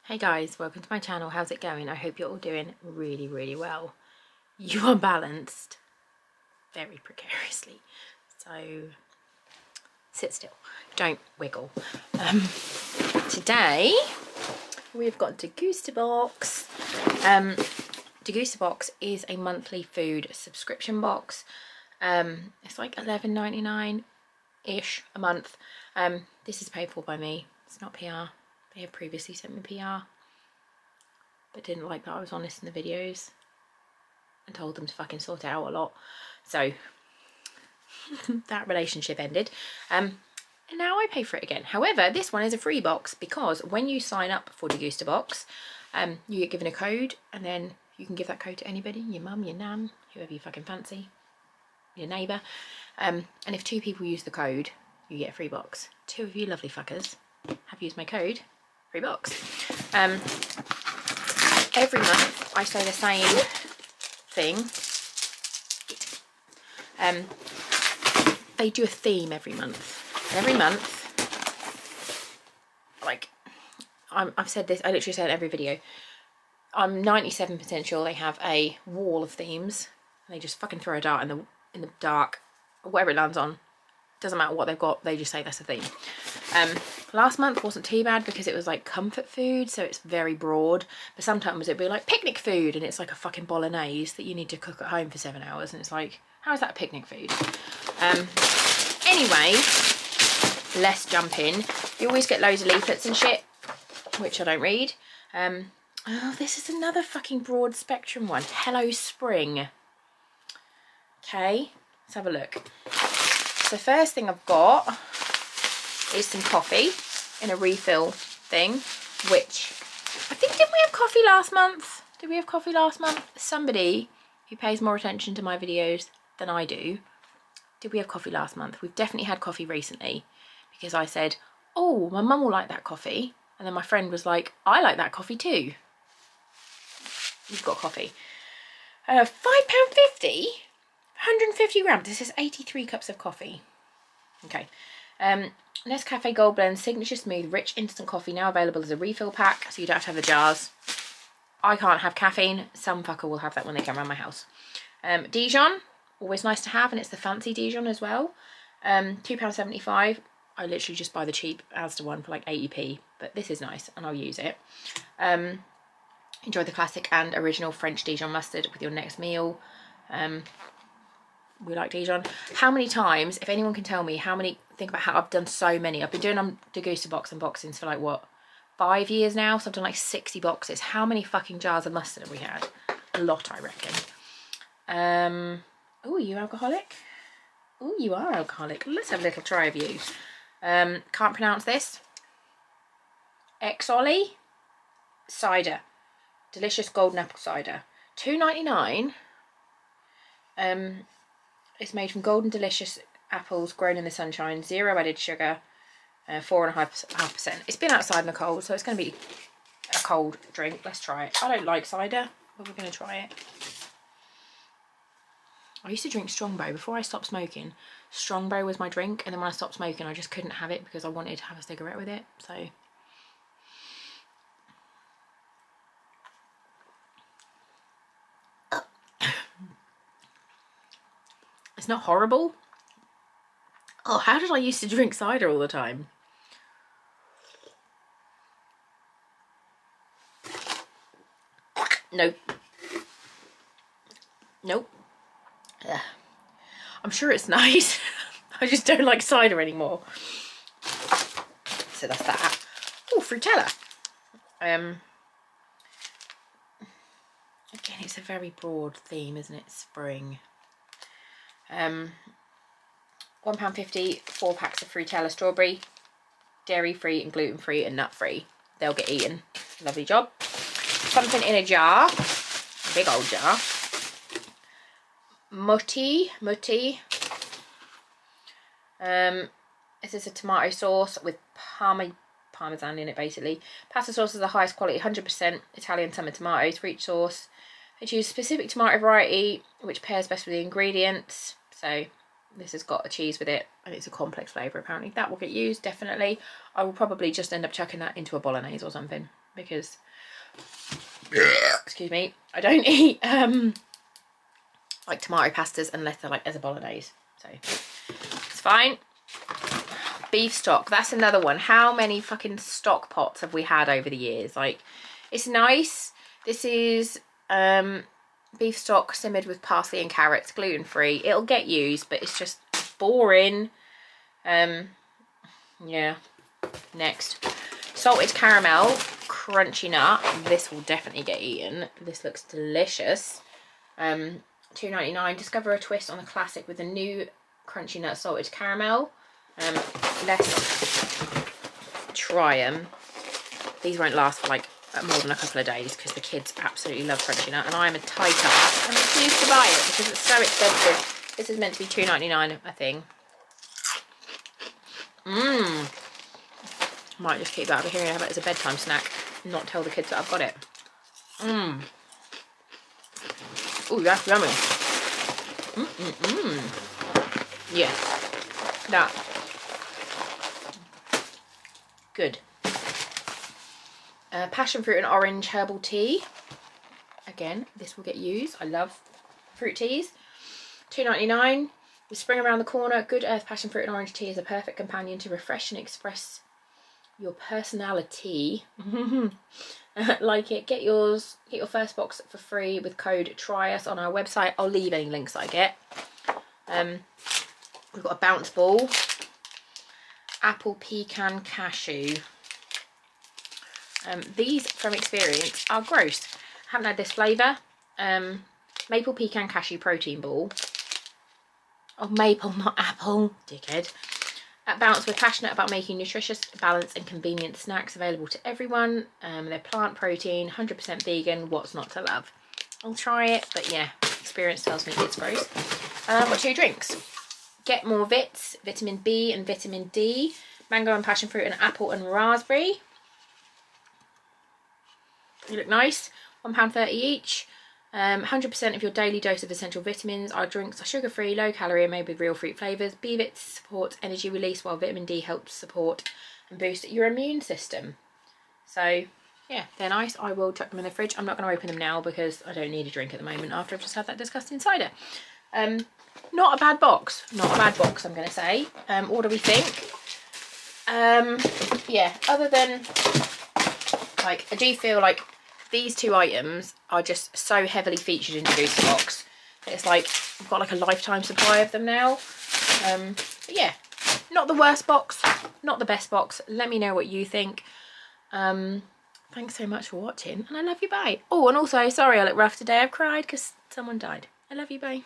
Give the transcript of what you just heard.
Hey guys, welcome to my channel. How's it going? I hope you're all doing really well. You are balanced very precariously, so sit still, don't wiggle. Today we've got Degustabox. Degustabox is a monthly food subscription box. It's like $11.99 ish a month. This is paid for by me. It's not PR. They have previously sent me PR, but didn't like that I was honest in the videos and told them to fucking sort it out a lot. So that relationship ended. And now I pay for it again. However, this one is a free box because when you sign up for Degustabox, you get given a code, and then you can give that code to anybody, your mum, your nan, whoever you fucking fancy, your neighbour. And if 2 people use the code, you get a free box. 2 of you lovely fuckers have used my code. Free box. Every month I say the same thing. They do a theme every month. And every month, like I've said this, I literally say it in every video. I'm 97% sure they have a wall of themes, and they just fucking throw a dart in the dark, whatever it lands on. Doesn't matter what they've got, they just say that's a theme. Last month wasn't too bad because it was like comfort food, so it's very broad, but sometimes it'd be like picnic food, and it's like a fucking bolognese that you need to cook at home for 7 hours, and it's like, how is that a picnic food? Anyway, let's jump in. You always get loads of leaflets and shit, which I don't read. Oh, this is another fucking broad spectrum one. Hello Spring. Okay, let's have a look. So first thing I've got is some coffee in a refill thing, which I think, didn't we have coffee last month? Did we have coffee last month? Somebody who pays more attention to my videos than I do, did we have coffee last month? We've definitely had coffee recently, because I said, oh, my mum will like that coffee, and then my friend was like, I like that coffee too. We've got coffee. £5.50, 150 grams. This is 83 cups of coffee. Okay. Nescafe Gold Blend Signature Smooth Rich Instant Coffee, now available as a refill pack, so you don't have to have the jars. I can't have caffeine. Some fucker will have that when they come around my house. Dijon, always nice to have, and it's the fancy Dijon as well. £2.75. I literally just buy the cheap Asda one for like 80p, but this is nice and I'll use it. Enjoy the classic and original French Dijon mustard with your next meal. We like Dijon. How many times, if anyone can tell me how many, think about how I've done so many. I've been doing Degustabox unboxings for like, what, 5 years now? So I've done like 60 boxes. How many fucking jars of mustard have we had? A lot, I reckon. Oh, are you alcoholic? Oh, you are alcoholic. Let's have a little try of you. Can't pronounce this. Exoli cider. Delicious golden apple cider. $2.99. It's made from golden delicious apples grown in the sunshine, 0 added sugar, 4.5%. It's been outside in the cold, so it's going to be a cold drink. Let's try it. I don't like cider, but we're going to try it. I used to drink Strongbow before I stopped smoking. Strongbow was my drink, and then when I stopped smoking, I just couldn't have it because I wanted to have a cigarette with it. So it's not horrible. Oh, how did I used to drink cider all the time? Nope. Nope. Ugh. I'm sure it's nice. I just don't like cider anymore. So that's that. Oh, Frutella. Again, it's a very broad theme, isn't it? Spring. £1.50, 4 packs of Frutella strawberry, dairy free and gluten free and nut free. They'll get eaten. Lovely job. Something in a jar, a big old jar. Mutti. This is a tomato sauce with parmesan in it, basically. Pasta sauce is the highest quality, 100% Italian summer tomatoes for each sauce. They choose specific tomato variety which pairs best with the ingredients. So this has got a cheese with it, and it's a complex flavour apparently. That will get used, definitely. I will probably just end up chucking that into a bolognese or something, because excuse me, I don't eat like tomato pastas unless they're like as a bolognese, so it's fine. Beef stock, that's another one. How many fucking stock pots have we had over the years? Like, it's nice. This is beef stock simmered with parsley and carrots, gluten-free. It'll get used, but it's just boring. Yeah. Next, salted caramel crunchy nut. This will definitely get eaten. This looks delicious. $2.99. Discover a twist on the classic with a new crunchy nut salted caramel. Let's try them. These won't last for like more than a couple of days because the kids absolutely love crunchy nut, and I'm a tight ass and refuse to buy it because it's so expensive. This is meant to be $2.99, I think. Might just keep that over here and have it as a bedtime snack, not tell the kids that I've got it. Oh, that's yummy. Yes, that. Good. Passion fruit and orange herbal tea. Again, this will get used. I love fruit teas. $2.99. With spring around the corner, Good Earth passion fruit and orange tea is a perfect companion to refresh and express your personality. Like it. Get your first box for free with code TRYUS on our website. I'll leave any links that I get. We've got a bounce ball. Apple pecan cashew. These from experience are gross. Haven't had this flavour. Maple pecan cashew protein ball. Oh, maple, not apple, dickhead. At Bounce, we're passionate about making nutritious, balanced and convenient snacks available to everyone. They're plant protein, 100% vegan, what's not to love? I'll try it, but yeah, experience tells me it's gross. I've got 2 drinks. Get More Vits, vitamin B and vitamin D. Mango and passion fruit and apple and raspberry. They look nice. £1.30 each. 100% of your daily dose of essential vitamins. Our drinks are sugar-free, low-calorie and made with real fruit flavours. B-Vits support energy release while vitamin D helps support and boost your immune system. So, yeah, they're nice. I will chuck them in the fridge. I'm not going to open them now because I don't need a drink at the moment after I've just had that disgusting cider. Not a bad box. Not a bad box, I'm going to say. What do we think? Yeah, other than, like, I do feel like these 2 items are just so heavily featured in Degustabox. It's like I've got like a lifetime supply of them now. But yeah, not the worst box, not the best box. Let me know what you think. Thanks so much for watching and I love you, bye. Oh, and also, sorry I look rough today. I've cried because someone died. I love you, bye.